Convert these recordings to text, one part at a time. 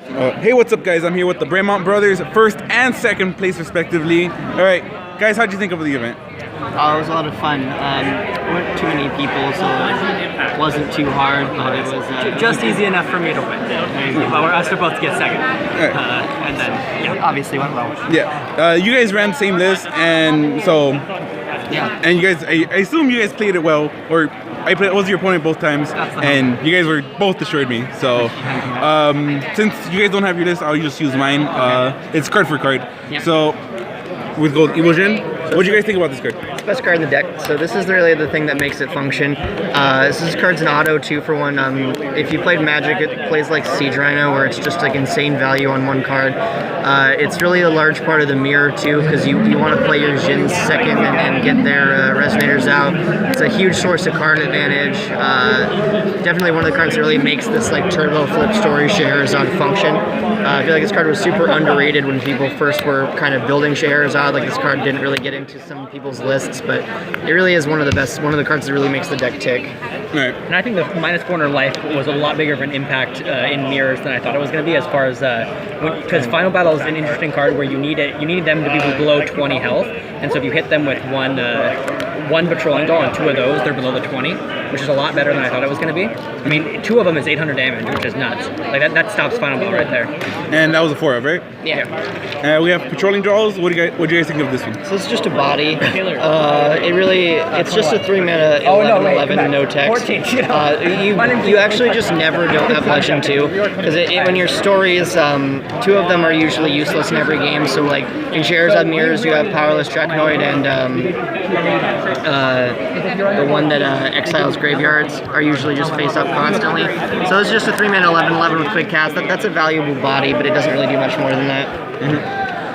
Hey, what's up, guys? I'm here with the Bremont brothers, first and second place respectively. All right, guys, how'd you think of the event? It was a lot of fun. Weren't too many people, so it wasn't too hard, but it was just easy enough for me to win. But we're us to both get second, and then obviously went well. Yeah, you guys ran the same list, and so and you guys, I assume you guys played it well, or I was your opponent both times, and you guys were both destroyed me. So since you guys don't have your list, I'll just use mine. It's card for card. So with gold Evogen. What do you guys think about this card? It's the best card in the deck, so this is really the thing that makes it function. This card's an auto 2-for-1. If you played Magic, it plays like Siege Rhino, where it's just like insane value on one card. It's really a large part of the mirror too, because you want to play your Jins second and get their resonators out. It's a huge source of card advantage. Definitely one of the cards that really makes this like turbo flip story Scheherazade function. I feel like this card was super underrated when people first were kind of building Scheherazade. Like this card didn't really get into some people's lists, but it really is one of the cards that really makes the deck tick. Right. And I think the -4 life was a lot bigger of an impact in mirrors than I thought it was going to be, as far as because Final Battle is an interesting card where you need them to be below 20 health, and so if you hit them with one patrolling doll and 2 of those, they're below the 20, which is a lot better than I thought it was going to be. I mean, 2 of them is 800 damage, which is nuts. Like that stops Final Battle right there. And that was a 4-of, right? Yeah. We have patrolling draws. What do you guys think of this one? So it's just a body. It's just a 3-mana 11, no text. You actually just never don't have Legend 2, because when your stories, 2 of them are usually useless in every game. So like in Scheherazade Mirrors, you have Powerless Dracnoid and the one that exiles graveyards are usually just face up constantly. So it's just a 3-mana 11/11 with quick cast. That's a valuable body, but it doesn't really do much more than that.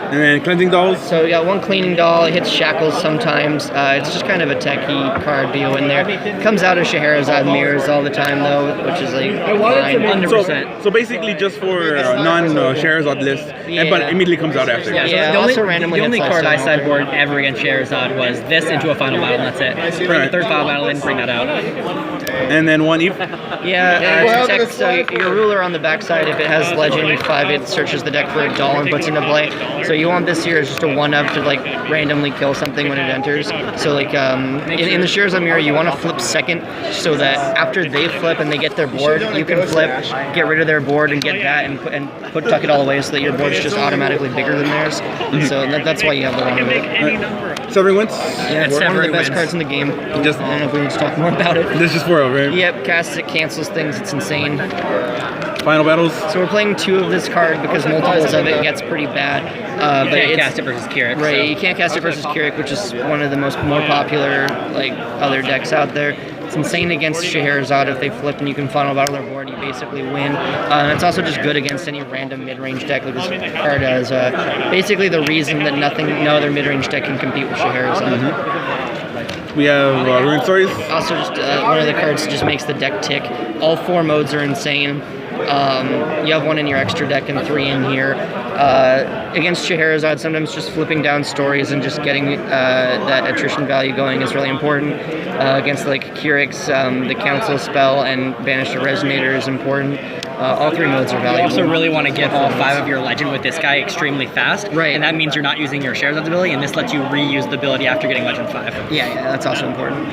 And then cleansing dolls. So you got 1 cleaning doll. It hits shackles sometimes. It's just kind of a techie card deal in there. It comes out of Scheherazade Mirrors all the time though, which is like 100%. So basically just for non-Scheherazade list, but immediately comes out after. Yeah, the only card I sideboard ever against Scheherazade was this into a Final Battle, and that's it. Right. Third Final Battle, didn't bring that out. And then 1 Eve. So your ruler on the backside, if it has Legend 5, it searches the deck for a doll and puts into play. So you want this here as just a 1-up to like randomly kill something when it enters. So like in the Scheherazade Mirror, you want to flip second, so that after they flip and they get their board, you can flip, get rid of their board and get that and tuck it all away, so that your board's just automatically bigger than theirs. So that's why you have the 1 of it. Severing Winds? Yeah, it's one of the best cards in the game. I don't know if we need to talk more about it. This is 4-of, right? Yep, casts it, cancels things, it's insane. Final Battles? So we're playing 2 of this card because multiples of it gets pretty bad. You can't cast it versus Keurig. Right, you can't cast it versus Keurig, which is one of the more popular like other decks out there. It's insane against Scheherazade. If they flip and you can Final Battle their board, you basically win. And it's also just good against any random mid-range deck. Like this card is basically the reason that no other mid-range deck can compete with Scheherazade. We have Ruined Stories. Also, just one of the cards that just makes the deck tick. All 4 modes are insane. You have 1 in your extra deck and 3 in here. Against Scheherazade, sometimes just flipping down stories and just getting that attrition value going is really important. Against like Keurig's, the Council spell and Banish the Resonator is important. All 3 modes are valuable. You also really want to get all 5 of your Legend with this guy extremely fast. Right. And that means you're not using your Scheherazade ability, and this lets you reuse the ability after getting Legend 5. Yeah, that's also important.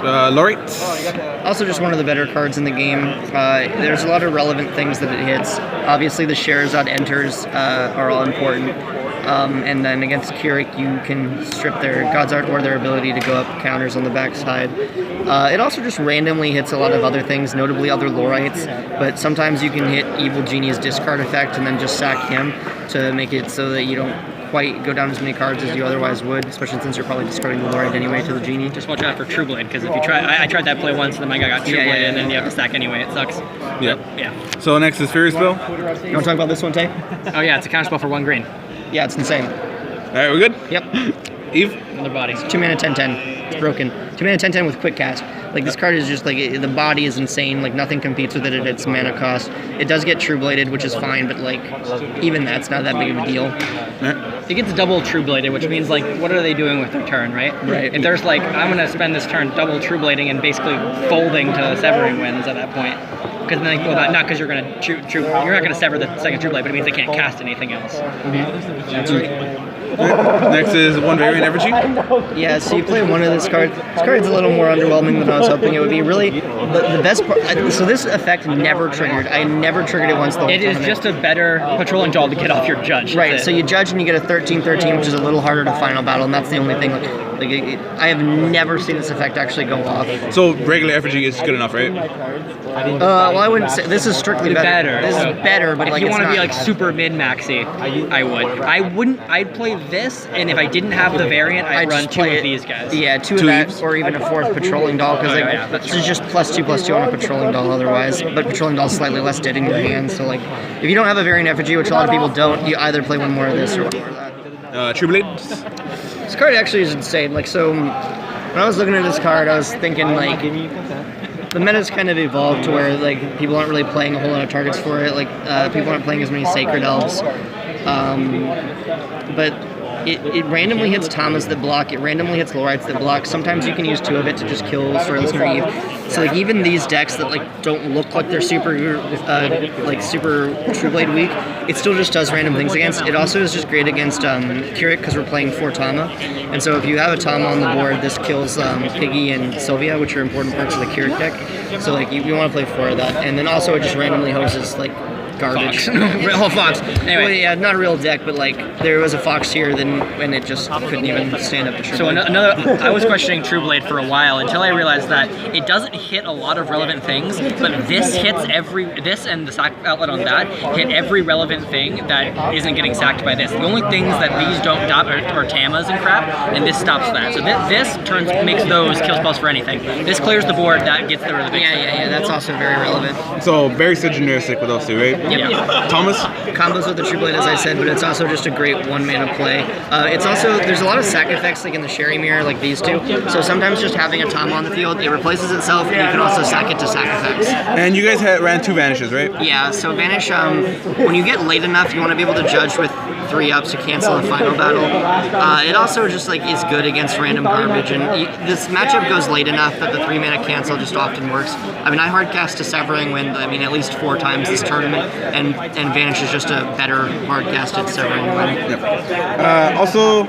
Laureate. Also just one of the better cards in the game. There's a lot of relevant things that it hits. Obviously the Scheherazade enters are all important. And then against Keurig, you can strip their God's Art or their ability to go up counters on the backside. It also just randomly hits a lot of other things, notably other Lorites, but sometimes you can hit Evil Genie's discard effect and then just sack him to make it so that you don't quite go down as many cards as you otherwise would, especially since you're probably discarding the Lorite anyway to the Genie. Just watch out for True Blade, because if you try, I tried that play once, and then my guy got True Blade, and then you have to stack anyway. It sucks. Yep. Yeah. So next is Fairy Spell. You want to talk about this one, Tay? Oh yeah, it's a counterspell for 1 green. Yeah, it's insane. All right, we're good? Yep. Eve? Another body. 2 mana 10/10. It's broken. 2 mana 10/10 with quick cast. Like this card is just like the body is insane. Like nothing competes with it at its mana cost. It does get True Bladed, which is fine, but like even that's not that big of a deal. It gets double True Bladed, which means like what are they doing with their turn, right? Right. If there's like I'm gonna spend this turn double True Blading and basically folding to Severing Winds at that point. because then not because you're going to you're not going to sever the second True Blade, but it means they can't cast anything else. Next is one variant effigy. Yeah, so you play one of this card. This card's a little more underwhelming than I was hoping it would be. Really, the best part. So this effect never triggered. I never triggered it once the whole It is tournament. just a better patrolling doll to get off your judge. Right, so you judge and you get a 13-13, which is a little harder to final battle, and that's the only thing. I have never seen this effect actually go off. So regular effigy is good enough, right? Well, I wouldn't say this is strictly better. This is better, but if like you it's want to be not- like super mid maxi, I would. I wouldn't. I'd play this, and if I didn't have the variant, I'd run just two play of it- these guys. Yeah, two of that, or even a fourth patrolling doll, because this is just +2/+2 on a patrolling doll otherwise. But patrolling doll's slightly less dead in your hands, so like if you don't have a variant effigy, which a lot of people don't, you either play one more of this or one more of that. True Blade. This card actually is insane. Like, so when I was looking at this card, I was thinking like the meta's kind of evolved to where like people aren't really playing a whole lot of targets for it. Like people aren't playing as many Sacred Elves, but it randomly hits Tamas that block. It randomly hits Lorites that block. Sometimes you can use two of it to just kill Storyless Naive. So like even these decks that like don't look like they're super True Blade weak, it still just does random things against. It also is just great against Keurig because we're playing 4 Tama, and so if you have a Tama on the board, this kills Piggy and Sylvia, which are important parts of the Keurig deck. So like you want to play 4 of that, and then also it just randomly hoses like garbage. Real Fox. Anyway, well, yeah, not a real deck, but like there was a Fox here, then and it just couldn't even stand up to True Blade. So I was questioning True Blade for a while until I realized that it doesn't hit a lot of relevant things, but this hits this and the sack outlet on that hit every relevant thing that isn't getting sacked by this. The only things that these don't stop are Tamas and crap, and this stops that. So this makes those kill spells for anything. This clears the board, that gets the relevant. Yeah, that's also very relevant. So very synergistic with those two, right? Yeah. Thomas? Combos with the True Blade, as I said, but it's also just a great one-mana play. It's also, there's a lot of sack effects like in the Sherry Mirror, like these two. So sometimes just having a Tama on the field, it replaces itself, and you can also sack it to sack effects. And you guys ran 2 Vanishes, right? Yeah, so Vanish, when you get late enough, you want to be able to judge with 3-ups to cancel the final battle. It also just like is good against random garbage, and this matchup goes late enough that the 3-mana cancel just often works. I mean, I hardcast to Severing Wind, at least 4 times this tournament, and Vanish is just a better hardcasted Severing Wind. Yep. Also,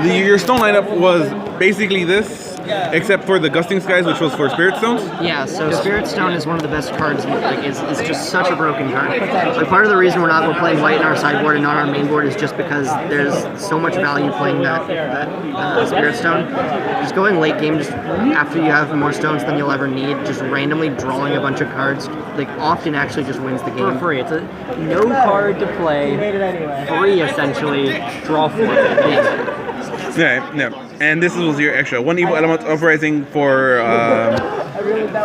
your stone lineup was basically this, except for the Gusting Skies, which was for Spirit Stones. Yeah, so Spirit Stone is one of the best cards. Like, it's just such a broken card. Like, part of the reason we're playing white in our sideboard and not our main board is just because there's so much value playing that Spirit Stone. Just going late game, just after you have more stones than you'll ever need, just randomly drawing a bunch of cards, like often actually just wins the game. For free. It's a no card to play, free essentially, draw 4. Yeah. And this was your extra 1 evil element uprising for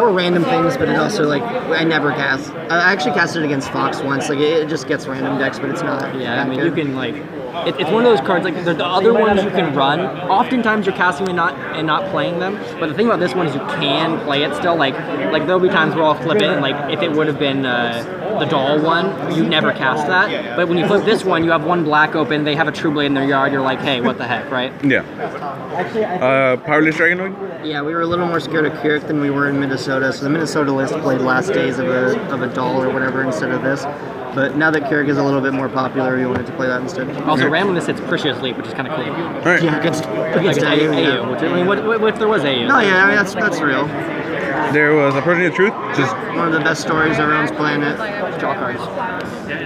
random things, but it also like I never cast. I actually cast it against Fox once. Like it just gets random decks, but it's not. Yeah, you can like. It's one of those cards like the other ones you can run. Oftentimes you're casting and not playing them. But the thing about this one is you can play it still. Like there'll be times where I'll flip it, and like if it would have been the doll one, you never cast that. But when you flip this one, you have 1 black open. They have a True Blade in their yard. You're like, hey, what the heck, right? Yeah. Powerless Dragonoid? Yeah, we were a little more scared of Keurig than we were in Minnesota. So the Minnesota list played Last Days of a doll or whatever instead of this. But now that Keurig is a little bit more popular, we wanted to play that instead. Also, randomly this hits Precious Leap, which is kind of cool. All right. Yeah, against AU. yeah. Which, what if there was AU? No, yeah, that's real. There was Approaching the Truth, just One of the best stories everyone's playing it. Draw cards.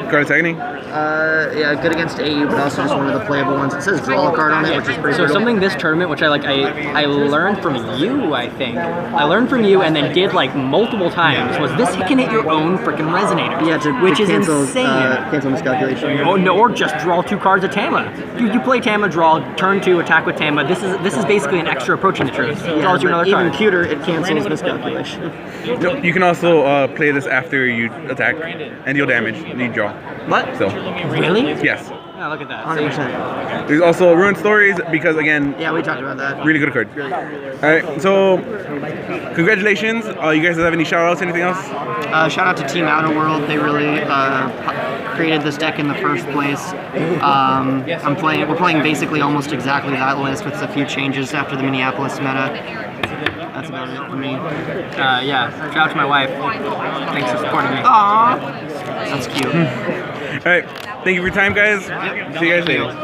card agony. Yeah, good against AU, but also just one of the playable ones. It says draw a card on it, which is pretty So brutal. something this tournament, which I learned from you, I think. I learned from you and then did like multiple times, was this can hit your own freaking resonator. Yeah, which is cancel, insane. Cancel miscalculation. Oh no, or just draw 2 cards of Tama. You play Tama, draw, turn 2, attack with Tama. This is basically an extra Approaching the Truth. Draws you another even card. cuter, it cancels miscalculation. No, you can also play this after you attack and deal damage. You draw. What? So Really? yes. Yeah, look at that. 100%. There's also Ruined Stories because again, Yeah, we talked about that. really good card. All right, so congratulations. You guys have any shout outs? Anything else? Shout out to Team Outer World. They really created this deck in the first place. We're playing basically almost exactly that list with a few changes after the Minneapolis meta. That's about it for me. Yeah, shout out to my wife. Thanks for supporting me. Aww. That's cute. All right. Thank you for your time, guys. See you guys later.